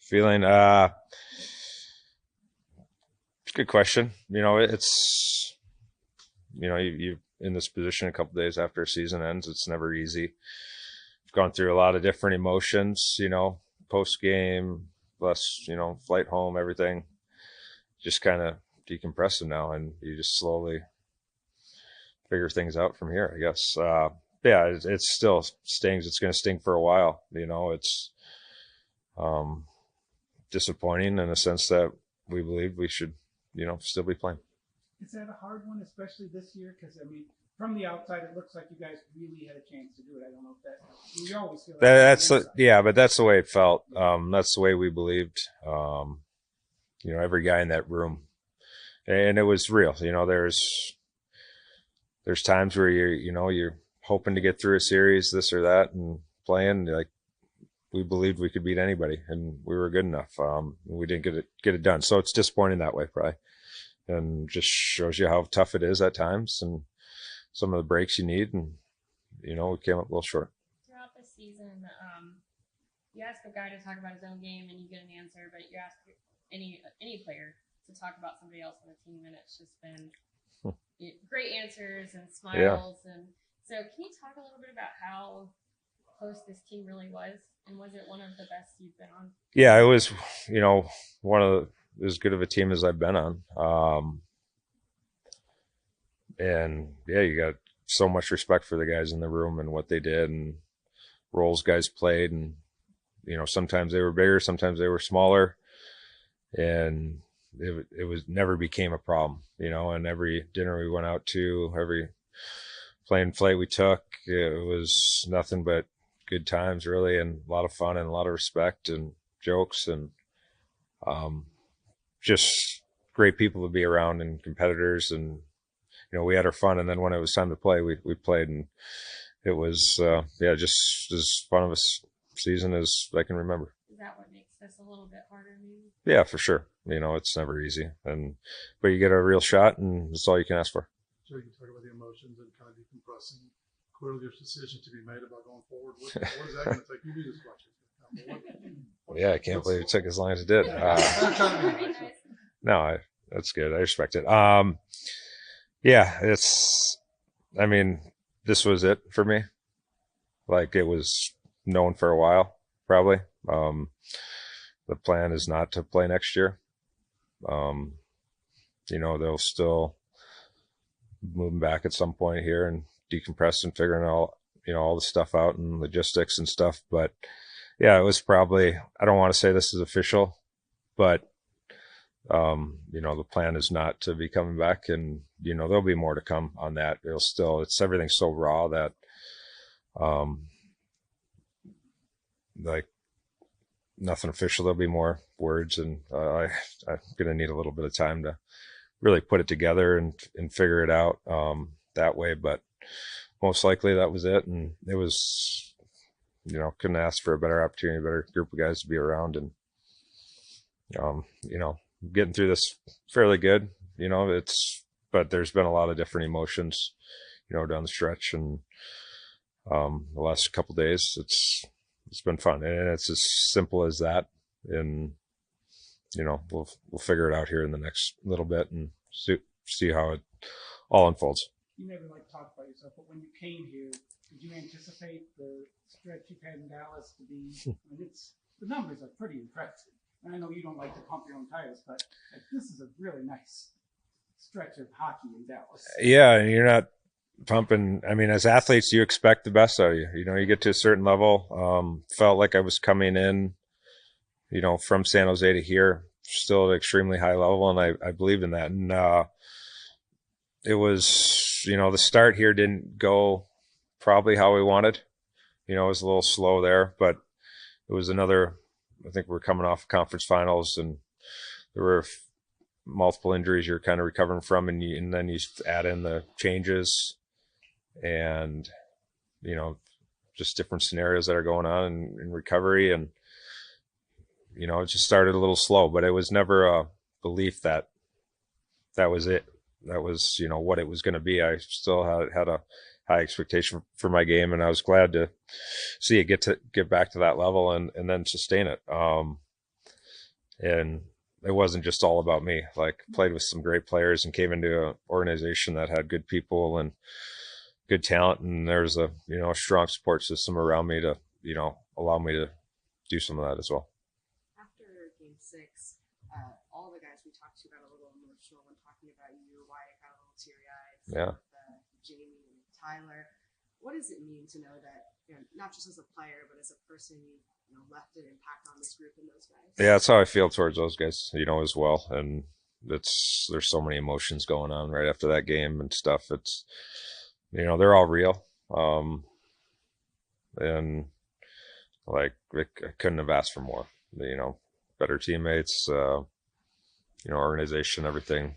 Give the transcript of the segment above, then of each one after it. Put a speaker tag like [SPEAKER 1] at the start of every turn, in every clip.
[SPEAKER 1] Feeling, it's a good question. You in this position a couple days after a season ends, it's never easy. I've gone through a lot of different emotions, post game, plus, flight home, everything. Just kind of decompressing now, and you just slowly figure things out from here, I guess. Yeah, it still stings. It's going to sting for a while. It's um, disappointing in the sense that we believe we should, still be playing.
[SPEAKER 2] Is that a hard one, especially this year? Because, from the outside, it looks like you guys really had a chance to do it. I don't know if that – you always feel like
[SPEAKER 1] yeah, but that's the way it felt. That's the way we believed. Every guy in that room. And it was real. There's times where you're hoping to get through a series, this or that, and playing like we believed we could beat anybody, and we were good enough. We didn't get it done, so it's disappointing that way, probably, and just shows you how tough it is at times, and some of the breaks you need, and we came up a little short.
[SPEAKER 3] Throughout the season, you ask a guy to talk about his own game, and you get an answer, but you ask any player to talk about somebody else on the team, and it's just been great answers and smiles. Yeah. And so can you talk a little bit about how close this team really was, and was it one of the best you've been on?
[SPEAKER 1] Yeah, it was, one of as good of a team as I've been on. And yeah, you got so much respect for the guys in the room and what they did and roles guys played. And, sometimes they were bigger, sometimes they were smaller, and it was never became a problem, and every dinner we went out to, every plane flight we took, it was nothing but good times, really, and a lot of fun and a lot of respect and jokes, and just great people to be around and competitors. And we had our fun, and then when it was time to play, we played, and it was just as fun of a season as I can remember.
[SPEAKER 3] Is that what makes this a little bit harder, maybe?
[SPEAKER 1] Yeah, for sure. It's never easy, but you get a real shot, and that's all you can ask for.
[SPEAKER 4] So you can talk about the emotions and kind of decompressing. Clearly, there's decisions to be made about going forward. What is that going to take? You do this question.
[SPEAKER 1] Yeah, I can't believe it took as long as it did. No, that's good. I respect it. Yeah, this was it for me. Like, it was known for a while, probably. The plan is not to play next year. They'll still moving back at some point here and decompress and figuring all the stuff out and logistics and stuff. But yeah, it was probably, I don't want to say this is official, but the plan is not to be coming back, and there'll be more to come on that. Everything's so raw that like nothing official. There'll be more words, and I'm gonna need a little bit of time to really put it together and figure it out that way. But most likely that was it, and it was, couldn't ask for a better opportunity, a better group of guys to be around, and getting through this fairly good. But there's been a lot of different emotions, down the stretch, and the last couple of days it's been fun, and it's as simple as that. And we'll figure it out here in the next little bit and see how it all unfolds.
[SPEAKER 2] You never talk about yourself, but when you came here, did you anticipate the stretch you've had in Dallas to be? The numbers are pretty impressive. And I know you don't like to pump your own tires, but this is a really nice stretch of hockey in Dallas.
[SPEAKER 1] Yeah, and you're not pumping. As athletes, you expect the best out of you. You get to a certain level. Felt like I was coming in, from San Jose to here, still at an extremely high level, and I believe in that. And it was, the start here didn't go probably how we wanted. It was a little slow there, but it was another. I think we're coming off conference finals, and there were multiple injuries you're kind of recovering from, and then you add in the changes, and just different scenarios that are going on in recovery, and it just started a little slow, but it was never a belief that was it. That was what it was going to be. I still had a high expectation for my game, and I was glad to see it get back to that level and then sustain it. and it wasn't just all about me. Like, played with some great players and came into an organization that had good people and good talent, and there's a a strong support system around me to allow me to do some of that as well.
[SPEAKER 5] After game six, all the guys we talked to got a little emotional when talking about you. Wyatt got a little teary eyed.
[SPEAKER 1] Yeah.
[SPEAKER 5] Jamie and Tyler. What does it mean to know that, not just as a player, but as a person, left an impact on this group and those guys?
[SPEAKER 1] Yeah, that's how I feel towards those guys, as well. And there's so many emotions going on right after that game and stuff. It's they're all real. And like, I couldn't have asked for more. Better teammates, organization, everything.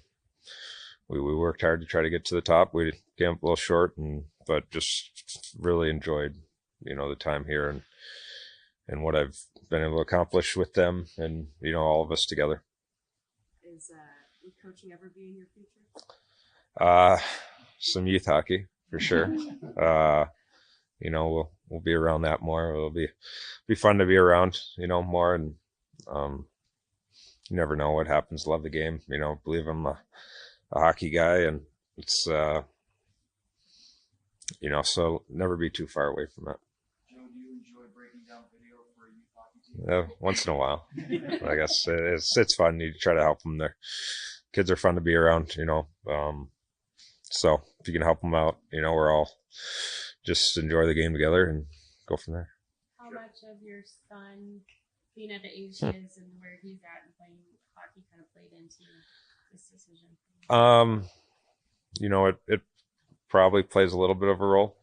[SPEAKER 1] We worked hard to try to get to the top. We came up a little short, but just really enjoyed, the time here and what I've been able to accomplish with them and, all of us together.
[SPEAKER 5] Would coaching ever be in your future?
[SPEAKER 1] Some youth hockey for sure. We'll be around that more. It'll be fun to be around, more. And you never know what happens. Love the game. Believe I'm a hockey guy, and it's so never be too far away from it.
[SPEAKER 2] Joe, do you enjoy breaking down video for a youth hockey team?
[SPEAKER 1] Once in a while, I guess it's fun. You try to help them. Their kids are fun to be around. So if you can help them out, we're all just enjoy the game together and go from there.
[SPEAKER 3] How much of your son being at the age he is and where he's at and playing hockey kind of played into this decision?
[SPEAKER 1] It probably plays a little bit of a role.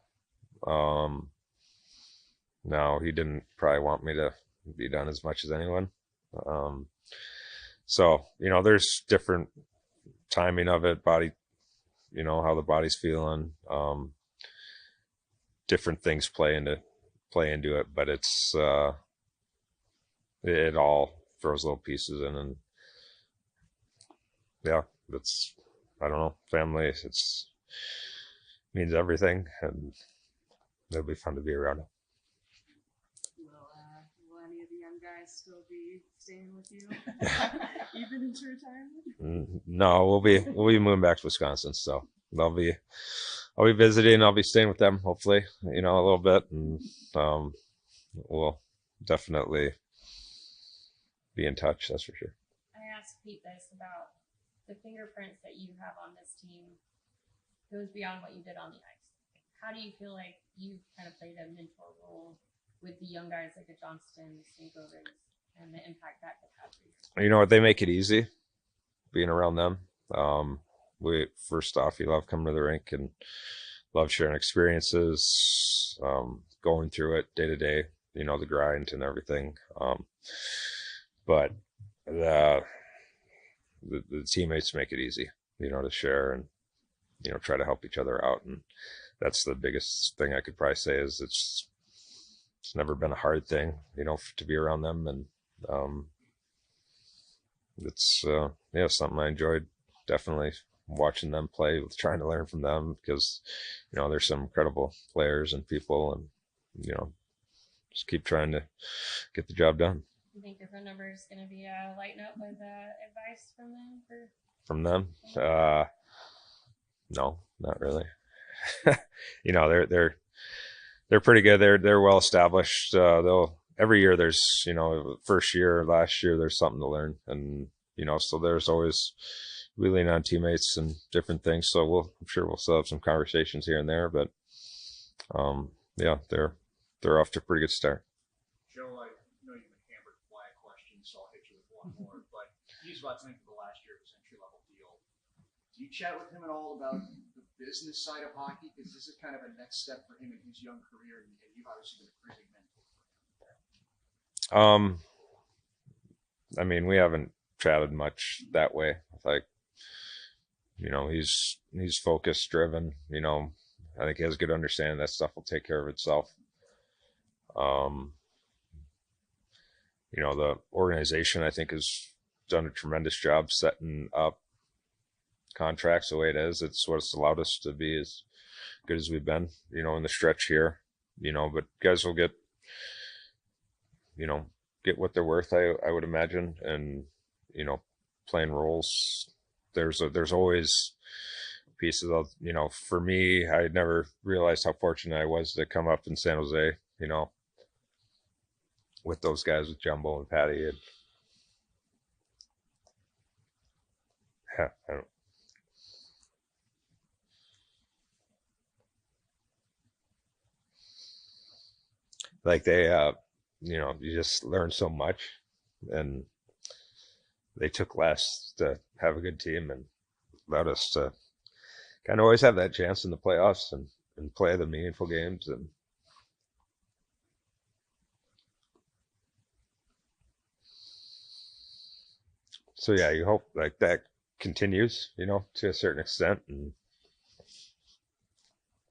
[SPEAKER 1] No, he didn't probably want me to be done as much as anyone. So, there's different timing of it, body, how the body's feeling. Different things play into it, but it's it all throws little pieces in, and yeah, that's, I don't know, family. Means everything, and it'll be fun to be around.
[SPEAKER 5] Will any of the young guys still be staying with you, even into retirement?
[SPEAKER 1] No, we'll be moving back to Wisconsin, so I'll be visiting. I'll be staying with them, hopefully, a little bit, and we'll definitely be in touch. That's for sure.
[SPEAKER 3] I asked Pete this about the fingerprints that you have on this team goes beyond what you did on the ice. How do you feel like you've kind of played a mentor role with the young guys like the Johnstons, Sneakovers, and the impact that could have for you?
[SPEAKER 1] You know what? They make it easy being around them. First off, you love coming to the rink and love sharing experiences, going through it day to day, the grind and everything. But the teammates make it easy, to share and, try to help each other out. And that's the biggest thing I could probably say is it's never been a hard thing, to be around them. And it's something I enjoyed, definitely, watching them play, trying to learn from them, because there's some incredible players and people, and just keep trying to get the job done.
[SPEAKER 3] You think your phone number is going to be lighting up with advice from them?
[SPEAKER 1] From them? No, not really. They're pretty good. They're well established. They'll every year there's first year, last year there's something to learn, and so there's always, we lean on teammates and different things. So I'm sure we'll still have some conversations here and there, but yeah, they're off to a pretty good start.
[SPEAKER 6] Joe, I know you've been hammered with flag questions, so I'll hit you with one more. But he's about to think of the last year of his entry-level deal. Do you chat with him at all about the business side of hockey? Because this is kind of a next step for him in his young career, and you've obviously been a pretty big mentor for him.
[SPEAKER 1] I mean, we haven't chatted much that way. Like, he's focused, driven. I think he has a good understanding that stuff will take care of itself. The organization, I think, has done a tremendous job setting up contracts the way it is. It's what's allowed us to be as good as we've been, in the stretch here, but guys will get, get what they're worth, I would imagine, and you know, playing roles. There's always pieces of, you know, for me, I never realized how fortunate I was to come up in San Jose, you know, with those guys, with Jumbo and Patty, and I don't, like they, you know, you just learn so much, and they took less to have a good team and allowed us to kind of always have that chance in the playoffs and play the meaningful games. And so, yeah, you hope like that continues, you know, to a certain extent. And,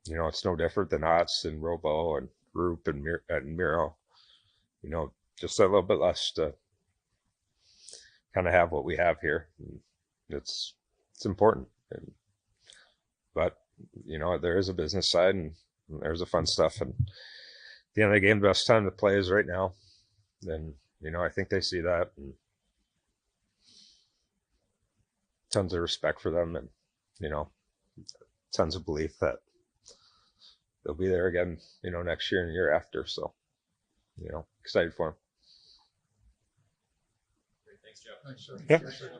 [SPEAKER 1] you know, it's no different than Otts and Robo and Roop and Miro, you know, just a little bit less to kind of have what we have here. And it's important. And, but, you know, there is a business side and there's a fun stuff. And at the end of the game, the best time to play is right now. And, you know, I think they see that, and tons of respect for them, and, you know, tons of belief that they'll be there again, you know, next year and the year after. So, you know, excited for them.
[SPEAKER 7] Great. Thanks, Joe.
[SPEAKER 4] Thanks, Jeff.
[SPEAKER 1] Yeah.
[SPEAKER 4] Appreciate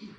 [SPEAKER 4] it.